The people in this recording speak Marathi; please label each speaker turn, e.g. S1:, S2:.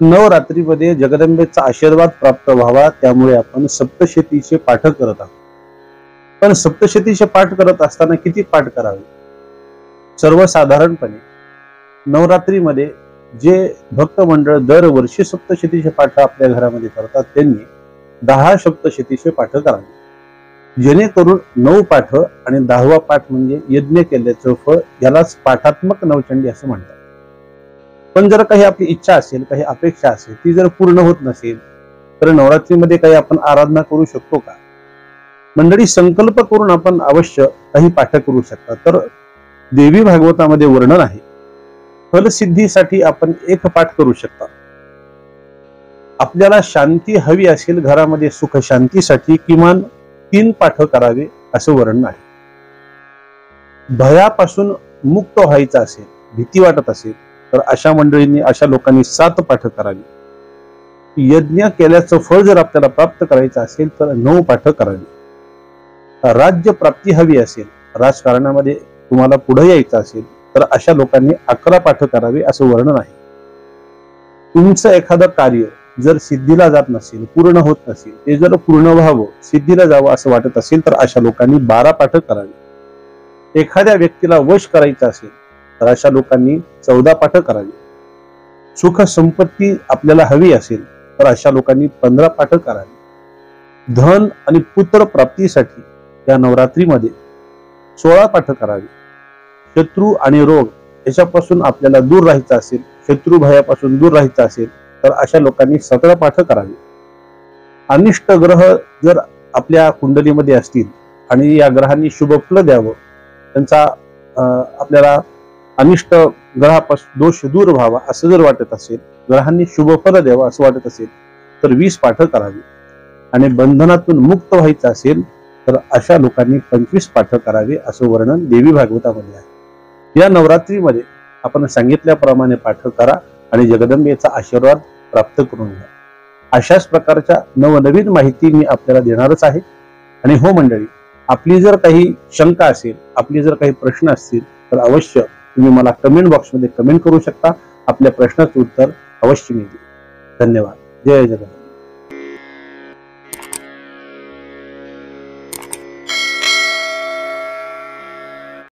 S1: नवरात्रीमध्ये जगदंबेचा आशीर्वाद प्राप्त व्हावा त्यामुळे आपण सप्तशतीचे पाठ करत आहोत. पण सप्तशतीचे पाठ करत असताना किती पाठ करावे? सर्वसाधारणपणे नवरात्रीमध्ये जे भक्त मंडळ दरवर्षी सप्तशतीचे पाठ आपल्या घरामध्ये करतात त्यांनी 10 सप्तशतीचे पाठ करावे, जेणेकरून 9 पाठ आणि 10वा पाठ म्हणजे यज्ञ केल्याचं फळ, यालाच पाठात्मक नवचंडी असं म्हणतात. पण जर काही आपली इच्छा असेल, काही अपेक्षा असेल, ती जर पूर्ण होत नसेल तर नवरात्रीमध्ये काही आपण आराधना करू शकतो का? मंडळी, संकल्प करून आपण अवश्य काही पाठ करू शकता. तर देवी भागवतामध्ये वर्णन आहे, फलसिद्धीसाठी आपण एक पाठ करू शकता. आपल्याला शांती हवी असेल घरामध्ये, सुख शांतीसाठी किमान 3 पाठ करावे असं वर्णन आहे. भयापासून मुक्त व्हायचं असेल, भीती वाटत असेल तर अशा मंडळींनी, अशा लोकांनी 7 पाठ करावी. यज्ञ केल्याचं फळ जर आपल्याला प्राप्त करायचं असेल तर 9 पाठ करावी. राज्य प्राप्ती हवी असेल, राजकारणामध्ये तुम्हाला पुढे यायचं असेल तर अशा लोकांनी 11 पाठ करावे असं वर्णन आहे. तुमचं एखादं कार्य जर सिद्धीला जात नसेल, पूर्ण होत नसेल, ते जर पूर्ण व्हावं, सिद्धीला जावं असं वाटत असेल तर अशा लोकांनी 12 पाठ करावे. एखाद्या व्यक्तीला वश करायचं असेल तर अशा लोकांनी 14 पाठ करावी. सुख संपत्ती आपल्याला हवी असेल तर अशा लोकांनी 15 पाठ करावी. धन आणि पुत्र प्राप्तीसाठी या नवरात्रीमध्ये 16 पाठ करावी. शत्रू आणि रोग याच्यापासून आपल्याला दूर राहायचं असेल, शत्रू भयापासून दूर राहायचं असेल तर अशा लोकांनी 17 पाठ करावी. अनिष्ट ग्रह जर आपल्या कुंडलीमध्ये असतील आणि या ग्रहांनी शुभ फल द्यावं, त्यांचा आपल्याला अनिष्ट ग्रहापासून दोष दूर व्हावा असं जर वाटत असेल, ग्रहांनी शुभ फल द्यावं असं वाटत असेल तर 20 पाठ करावी. आणि बंधनातून मुक्त व्हायचं असेल तर अशा लोकांनी 25 पाठ करावे असं वर्णन देवी भागवतामध्ये आहे. या नवरात्रीमध्ये आपण सांगितल्याप्रमाणे पाठ करा आणि जगदंबेचा आशीर्वाद प्राप्त करून घ्या. अशाच प्रकारच्या नवनवीन माहिती मी आपल्याला देणारच आहे. आणि हो मंडळी, आपली जर काही शंका असेल, आपली जर काही प्रश्न असतील तर अवश्य तुम्ही मला कमेंट बॉक्समध्ये कमेंट करू शकता. आपल्या प्रश्नाचं उत्तर अवश्य मी देईन. धन्यवाद. जय जगन्नाथ.